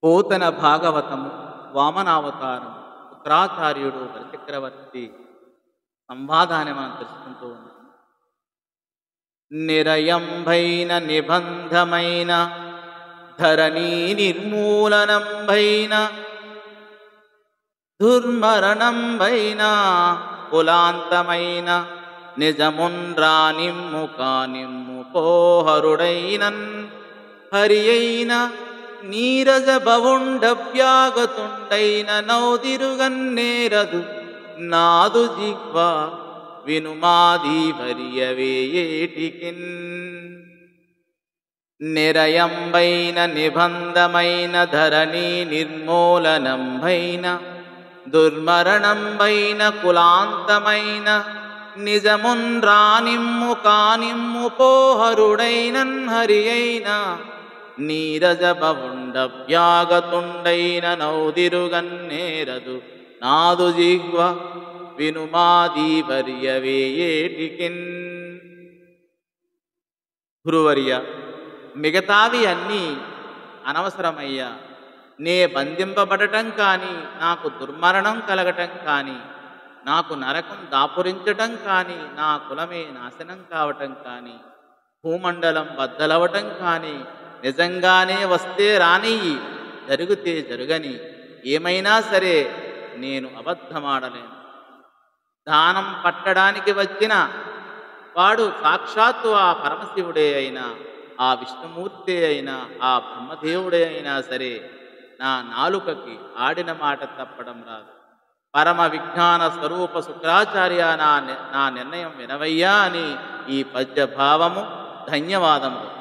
పోతన భాగవతము వామనావతారం శుక్రాచార్యుడు బలిచక్రవర్తి సంవాదాన్ని మనం తెలుసుకుంటూ ఉన్నాం. నిరయంభైన నిబంధమైన ధరణీ నిర్మూలనంభైన దుర్మరణంభైన కులాంతమైన నిజమున్రా నిమ్ము కానిమ్ము పోహరుడైనన్ హరి అయిన నీరజ భవుండవ్యాగతుండైన నౌదిరుగన్నేరదు నాదు జిహ్వ వినుమాది భరియవేయేటికిన్. నిరయంబైన నిబంధమైన ధరణీ నిర్మూలనంబైన దుర్మరణంబైన కులాంతమైన నిజమున్ రానిమ్ము కానిమ్ము పోహరుడైనన్ హరి అయిన నీరజ భవుండవ్యాగతుండైన నౌదిరుగన్నేరదు నాదు జిహ్వ వినుమాది భరియవేయేటికిన్. గురువర్య, మిగతావి అన్నీ అనవసరమయ్యా. నే బంధింపబడటం కానీ, నాకు దుర్మరణం కలగటం కానీ, నాకు నరకం దాపురించటం కానీ, నా కులమే నాశనం కావటం కానీ, భూమండలం బద్దలవటం కానీ నిజంగానే వస్తే రానియ్యి, జరిగితే జరుగని, ఏమైనా సరే నేను అబద్ధమాడలేను. దానం పట్టడానికి వచ్చిన వాడు సాక్షాత్తు ఆ పరమశివుడే అయినా, ఆ విష్ణుమూర్తే అయినా, ఆ బ్రహ్మదేవుడే అయినా సరే నా నాలుకకి ఆడిన మాట తప్పడం రాదు. పరమ విజ్ఞాన స్వరూప శుక్రాచార్య నా నిర్ణయం వినవయ్యా అని ఈ పద్య భావము. ధన్యవాదములు.